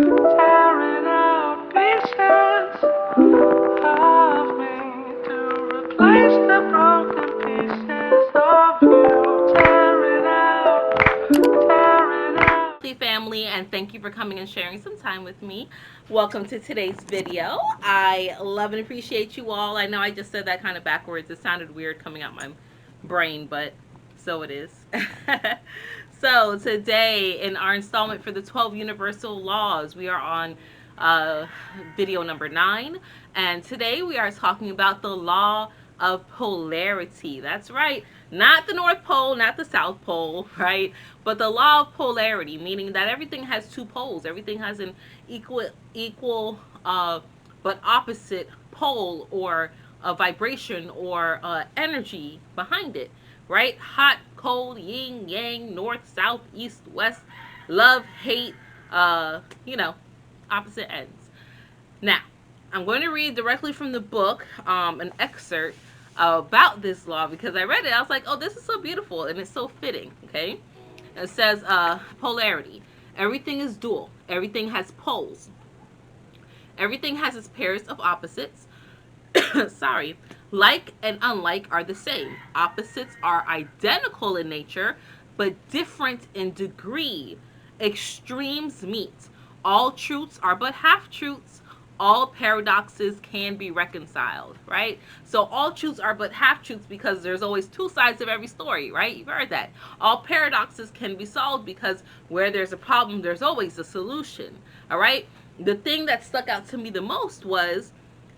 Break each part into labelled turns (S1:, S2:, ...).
S1: tearing out pieces of me to replace the broken pieces of you. Tearing out.
S2: Family, and thank you for coming and sharing some time with me. Welcome to today's video. I love and appreciate you all. I know I just said that kind of backwards. It sounded weird coming out my brain, but so it is. So today, in our installment for the 12 Universal Laws, we are on video number 9, and today we are talking about the law of polarity. That's right, not the North Pole, not the South Pole, right? But the law of polarity, meaning that everything has two poles. Everything has an equal, but opposite pole, or a vibration, or energy behind it, right? Hot, cold, yin, yang, north, south, east, west, love, hate, opposite ends. Now, I'm going to read directly from the book, an excerpt about this law, because I read it. I was like, oh, this is so beautiful and it's so fitting. Okay. It says polarity. Everything is dual. Everything has poles. Everything has its pairs of opposites. Sorry. Like and unlike are the same. Opposites are identical in nature, but different in degree. Extremes meet. All truths are but half truths. All paradoxes can be reconciled, right? So all truths are but half truths because there's always two sides of every story, right? You've heard that. All paradoxes can be solved because where there's a problem, there's always a solution, all right? The thing that stuck out to me the most was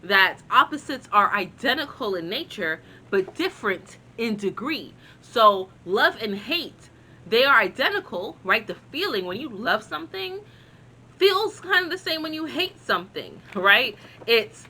S2: that opposites are identical in nature but different in degree. So love and hate, they are identical, right? The feeling when you love something feels kind of the same when you hate something, right? It's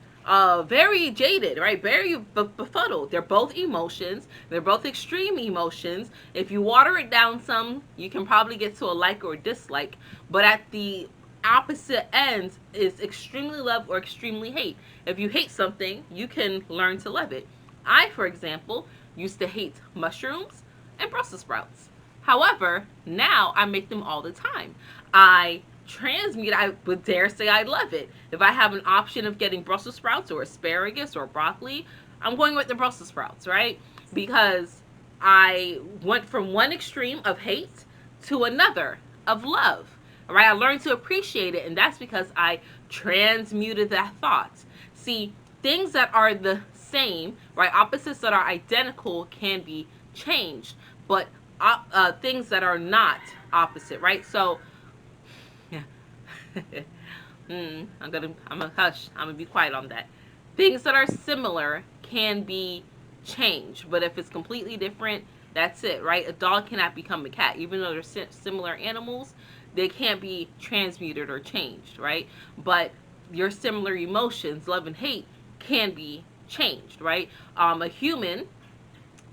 S2: very jaded, right? Very befuddled. They're both emotions. They're both extreme emotions. If you water it down some, you can probably get to a like or a dislike. But at the opposite ends is extremely love or extremely hate. If you hate something, you can learn to love it. I, for example, used to hate mushrooms and Brussels sprouts. However, now I make them all the time. I transmute, I would dare say I love it. If I have an option of getting Brussels sprouts or asparagus or broccoli, I'm going with the Brussels sprouts, right? Because I went from one extreme of hate to another of love. All right, I learned to appreciate it, and that's because I transmuted that thought. See, things that are the same, right? Opposites that are identical can be changed, but things that are not opposite, right? So, yeah. I'm gonna hush. I'm gonna be quiet on that. Things that are similar can be changed, but if it's completely different, that's it, right? A dog cannot become a cat, even though they're similar animals. They can't be transmuted or changed, right? But your similar emotions, love and hate, can be changed, right? A human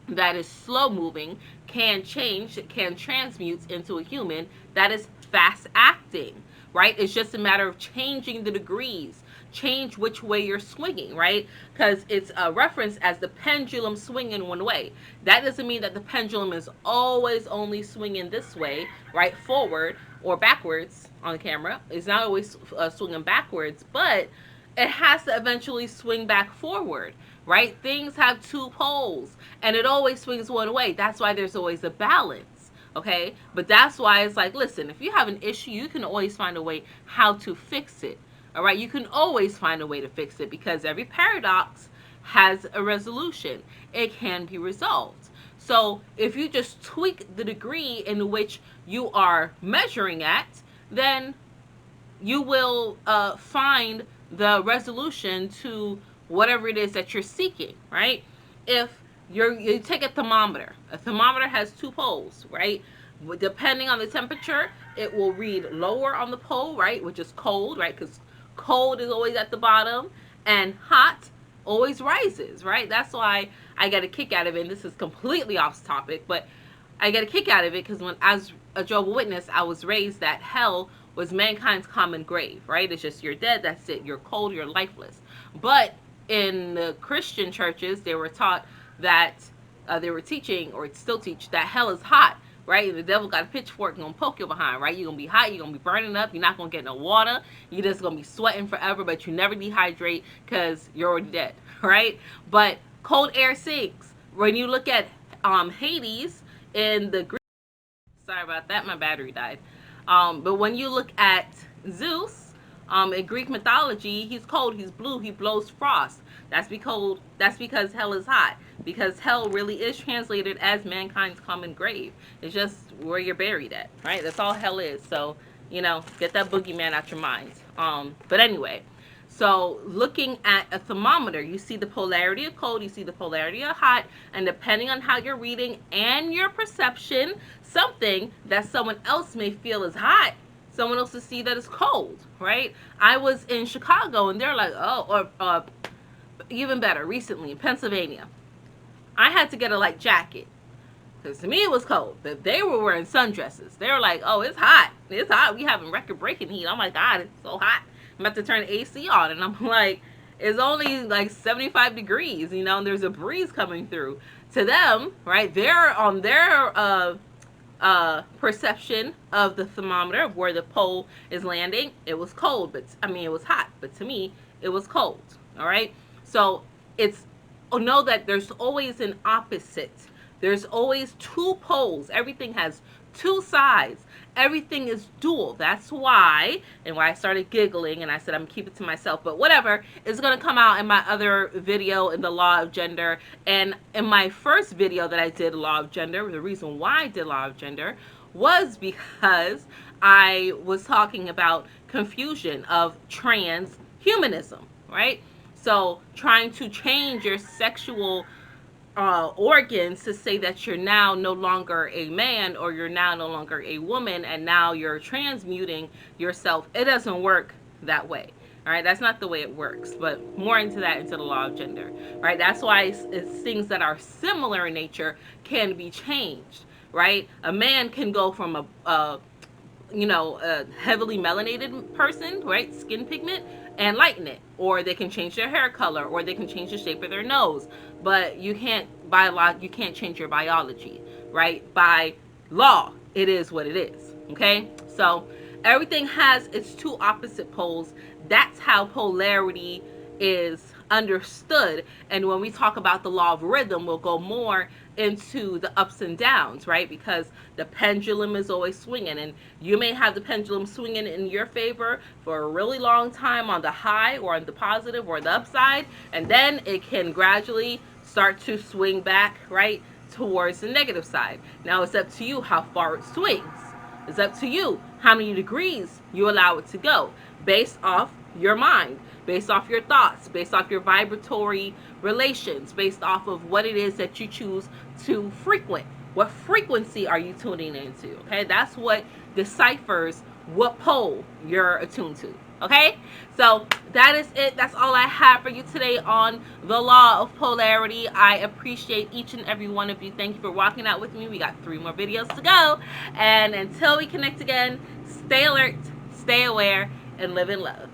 S2: that is slow moving can change, can transmute into a human that is fast acting, right? It's just a matter of changing the degrees, change which way you're swinging, right? Because it's a reference as the pendulum swinging one way. That doesn't mean that the pendulum is always only swinging this way, right? Forward or backwards on the camera. It's not always swinging backwards, but it has to eventually swing back forward, right? Things have two poles and it always swings one way. That's why there's always a balance, okay? But that's why it's like, listen, if you have an issue, you can always find a way how to fix it, all right? You can always find a way to fix it because every paradox has a resolution. It can be resolved. So if you just tweak the degree in which you are measuring at, then you will find the resolution to whatever it is that you're seeking, right? If you take a thermometer has two poles, right? Depending on the temperature, it will read lower on the pole, right, which is cold, right? Because cold is always at the bottom, and hot always rises, right? That's why I get a kick out of it. And this is completely off topic, but I get a kick out of it because when, as a Jehovah's Witness, I was raised that hell was mankind's common grave, right? It's just you're dead, that's it. You're cold, you're lifeless. But in the Christian churches, they were taught that they were teaching, or still teach, that hell is hot, right? The devil got a pitchfork and gonna poke you behind, right? You're gonna be hot, you're gonna be burning up, you're not gonna get no water, you're just gonna be sweating forever, but you never dehydrate because you're already dead, right? But cold air sinks. When you look at Hades in the Greek, sorry about that, my battery died. But when you look at Zeus, in Greek mythology, he's cold, he's blue, he blows frost. That's because hell is hot. Because hell really is translated as mankind's common grave. It's just where you're buried at, right? That's all hell is. So, get that boogeyman out your mind. But anyway, so looking at a thermometer, you see the polarity of cold, you see the polarity of hot, and depending on how you're reading and your perception, something that someone else may feel is hot, someone else will see that it's cold, right? I was in Chicago and they're like, oh, or even better, recently in Pennsylvania, I had to get a light jacket. Because to me it was cold. But they were wearing sundresses. They were like, oh, it's hot. It's hot. We having record breaking heat. I'm like, God, it's so hot. I'm about to turn the AC on. And I'm like, it's only like 75 degrees, and there's a breeze coming through. To them, right, they're on their perception of the thermometer, of where the pole is landing, it was cold. But it was hot. But to me, it was cold. All right. So know that there's always an opposite. There's always two poles. Everything has two sides. Everything is dual. That's why, and why I started giggling and I said I'm gonna keep it to myself, but whatever, it's gonna come out in my other video in the law of gender. And in my first video that I did, law of gender, the reason why I did law of gender was because I was talking about confusion of transhumanism, right? So trying to change your sexual organs to say that you're now no longer a man, or you're now no longer a woman, and now you're transmuting yourself. It doesn't work that way. All right, that's not the way it works. But more into the law of gender. Right, that's why it's things that are similar in nature can be changed. Right, a man can go from a heavily melanated person, right, skin pigment, and lighten it, or they can change their hair color, or they can change the shape of their nose. But you can't change your biology, right? By law, it is what it is. Okay, so everything has its two opposite poles. That's how polarity is understood. And when we talk about the law of rhythm, we'll go more into the ups and downs, right? Because the pendulum is always swinging, and you may have the pendulum swinging in your favor for a really long time on the high, or on the positive, or the upside, and then it can gradually start to swing back, right, towards the negative side. Now it's up to you how far it swings. It's up to you how many degrees you allow it to go, based off your mind, based off your thoughts, based off your vibratory relations, based off of what it is that you choose to frequent. What frequency are you tuning into? Okay, that's what deciphers what pole you're attuned to. Okay, so that is it. That's all I have for you today on the law of polarity. I appreciate each and every one of you. Thank you for walking out with me. We got 3 more videos to go, and until we connect again, stay alert, stay aware, and live in love.